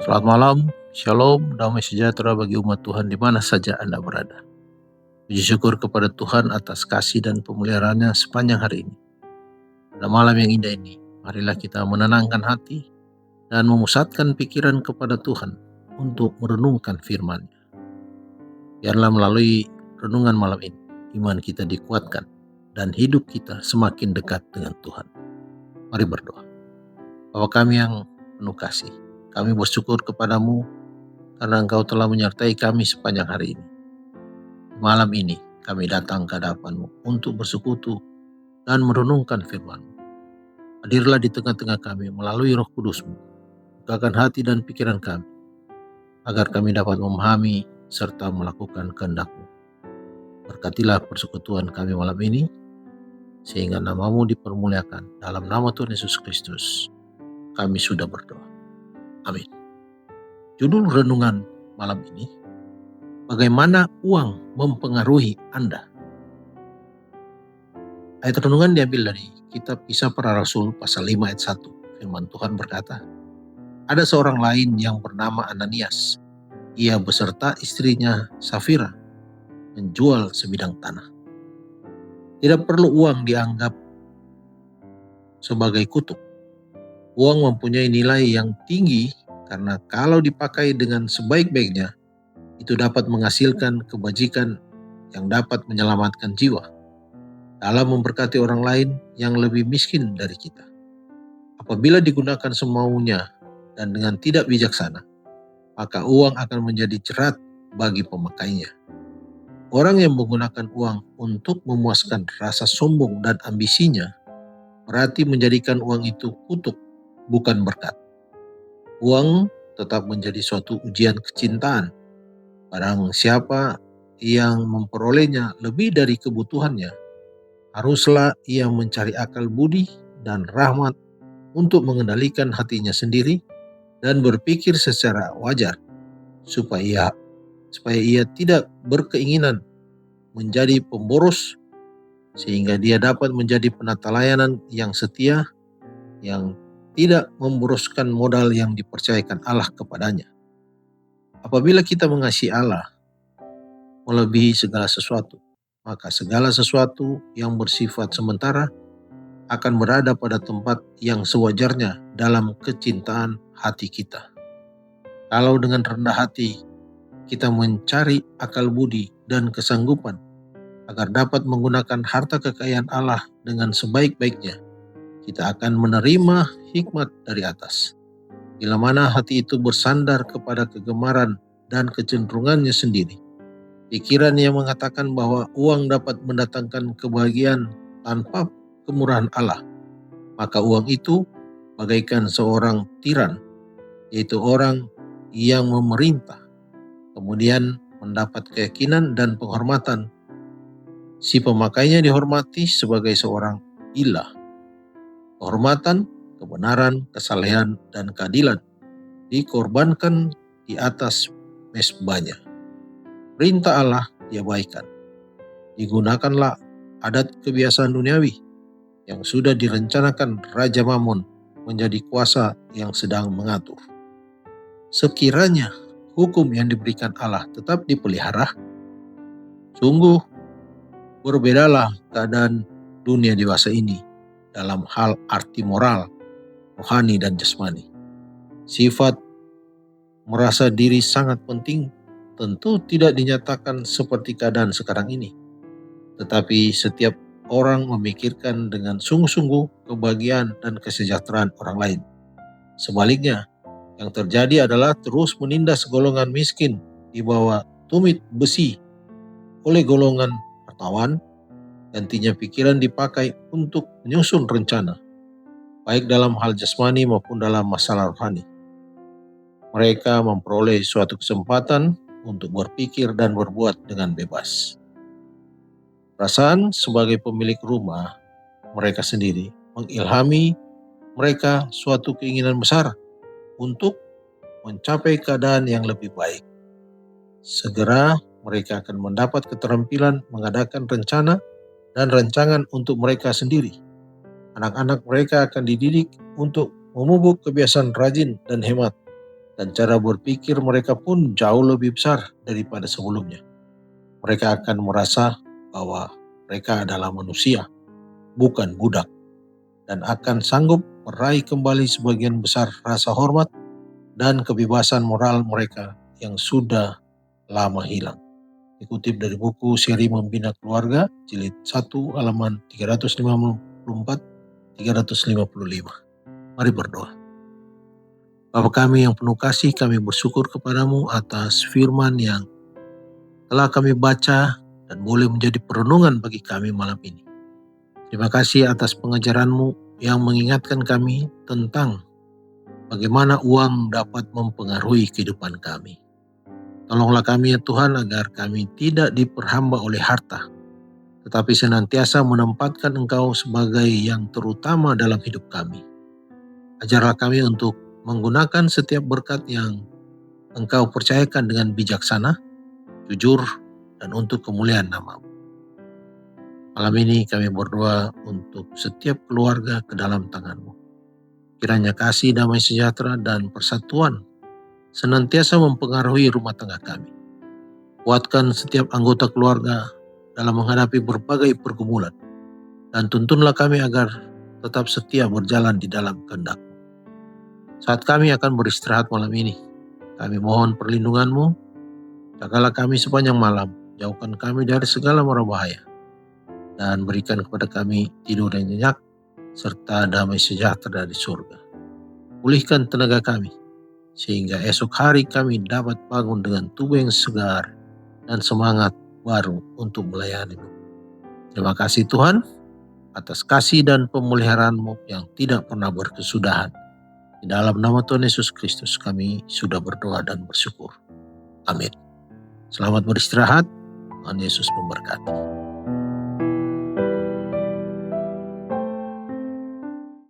Selamat malam, shalom, damai sejahtera bagi umat Tuhan di mana saja Anda berada. Puji syukur kepada Tuhan atas kasih dan pemeliharaannya sepanjang hari ini. Pada malam yang indah ini, marilah kita menenangkan hati dan memusatkan pikiran kepada Tuhan untuk merenungkan firman-Nya. Biarlah melalui renungan malam ini, iman kita dikuatkan dan hidup kita semakin dekat dengan Tuhan. Mari berdoa. Bapa kami yang penuh kasih, kami bersyukur kepadamu karena Engkau telah menyertai kami sepanjang hari ini. Malam ini kami datang ke hadapan-Mu untuk bersekutu dan merenungkan firman-Mu. Hadirlah di tengah-tengah kami melalui Roh Kudus-Mu. Bukakan hati dan pikiran kami, agar kami dapat memahami serta melakukan kehendak-Mu. Berkatilah persekutuan kami malam ini, sehingga nama-Mu dipermuliakan. Dalam nama Tuhan Yesus Kristus, kami sudah berdoa. Amin. Judul renungan malam ini, bagaimana uang mempengaruhi Anda? Ayat renungan diambil dari kitab Kisah Para Rasul pasal 5 ayat 1. Firman Tuhan berkata, ada seorang lain yang bernama Ananias. Ia beserta istrinya Safira menjual sebidang tanah. Tidak perlu uang dianggap sebagai kutuk. Uang mempunyai nilai yang tinggi karena kalau dipakai dengan sebaik-baiknya, itu dapat menghasilkan kebajikan yang dapat menyelamatkan jiwa dalam memberkati orang lain yang lebih miskin dari kita. Apabila digunakan semaunya dan dengan tidak bijaksana, maka uang akan menjadi jerat bagi pemakainya. Orang yang menggunakan uang untuk memuaskan rasa sombong dan ambisinya, berarti menjadikan uang itu kutuk, bukan berkat. Uang tetap menjadi suatu ujian kecintaan. Barang siapa yang memperolehnya lebih dari kebutuhannya, haruslah ia mencari akal budi dan rahmat untuk mengendalikan hatinya sendiri dan berpikir secara wajar, supaya ia tidak berkeinginan menjadi pemboros, sehingga dia dapat menjadi penata layanan yang setia, yang tidak memboroskan modal yang dipercayakan Allah kepadanya. Apabila kita mengasihi Allah melebihi segala sesuatu, maka segala sesuatu yang bersifat sementara akan berada pada tempat yang sewajarnya dalam kecintaan hati kita. Kalau dengan rendah hati kita mencari akal budi dan kesanggupan agar dapat menggunakan harta kekayaan Allah dengan sebaik-baiknya, kita akan menerima hikmat dari atas. Bila mana hati itu bersandar kepada kegemaran dan kecenderungannya sendiri, pikiran yang mengatakan bahwa uang dapat mendatangkan kebahagiaan tanpa kemurahan Allah, maka uang itu bagaikan seorang tiran, yaitu orang yang memerintah, kemudian mendapat keyakinan dan penghormatan. Si pemakainya dihormati sebagai seorang ilah. Kehormatan, kebenaran, kesalehan, dan keadilan dikorbankan di atas mezbahnya. Perintah Allah diabaikan. Digunakanlah adat kebiasaan duniawi yang sudah direncanakan Raja Mammon menjadi kuasa yang sedang mengatur. Sekiranya hukum yang diberikan Allah tetap dipelihara, sungguh berbedalah keadaan dunia dewasa ini dalam hal arti moral, rohani, dan jasmani. Sifat merasa diri sangat penting tentu tidak dinyatakan seperti keadaan sekarang ini. Tetapi setiap orang memikirkan dengan sungguh-sungguh kebahagiaan dan kesejahteraan orang lain. Sebaliknya, yang terjadi adalah terus menindas golongan miskin di bawah tumit besi oleh golongan hartawan. Gantinya pikiran dipakai untuk menyusun rencana, baik dalam hal jasmani maupun dalam masalah rohani. Mereka memperoleh suatu kesempatan untuk berpikir dan berbuat dengan bebas. Perasaan sebagai pemilik rumah mereka sendiri mengilhami mereka suatu keinginan besar untuk mencapai keadaan yang lebih baik. Segera mereka akan mendapat keterampilan mengadakan rencana dan rancangan untuk mereka sendiri. Anak-anak mereka akan dididik untuk memupuk kebiasaan rajin dan hemat dan cara berpikir mereka pun jauh lebih besar daripada sebelumnya. Mereka akan merasa bahwa mereka adalah manusia, bukan budak, dan akan sanggup meraih kembali sebagian besar rasa hormat dan kebebasan moral mereka yang sudah lama hilang. Dikutip dari buku Seri Membina Keluarga, jilid 1 halaman 354-355. Mari berdoa. Bapa kami yang penuh kasih, kami bersyukur kepadamu atas firman yang telah kami baca dan boleh menjadi perenungan bagi kami malam ini. Terima kasih atas pengajaranmu yang mengingatkan kami tentang bagaimana uang dapat mempengaruhi kehidupan kami. Tolonglah kami ya Tuhan agar kami tidak diperhamba oleh harta, tetapi senantiasa menempatkan Engkau sebagai yang terutama dalam hidup kami. Ajarlah kami untuk menggunakan setiap berkat yang Engkau percayakan dengan bijaksana, jujur, dan untuk kemuliaan nama-Mu. Malam ini kami berdoa untuk setiap keluarga ke dalam tangan-Mu. Kiranya kasih, damai sejahtera, dan persatuan senantiasa mempengaruhi rumah tangga kami. Kuatkan setiap anggota keluarga dalam menghadapi berbagai pergumulan, dan tuntunlah kami agar tetap setia berjalan di dalam kehendak-Mu. Saat kami akan beristirahat malam ini, kami mohon perlindungan-Mu, jagalah kami sepanjang malam, jauhkan kami dari segala mara bahaya, dan berikan kepada kami tidur yang nyenyak, serta damai sejahtera dari surga. Pulihkan tenaga kami, sehingga esok hari kami dapat bangun dengan tubuh yang segar dan semangat baru untuk melayani-Mu. Terima kasih Tuhan, atas kasih dan pemeliharaan-Mu yang tidak pernah berkesudahan. Di dalam nama Tuhan Yesus Kristus kami sudah berdoa dan bersyukur. Amin. Selamat beristirahat, Tuhan Yesus memberkati.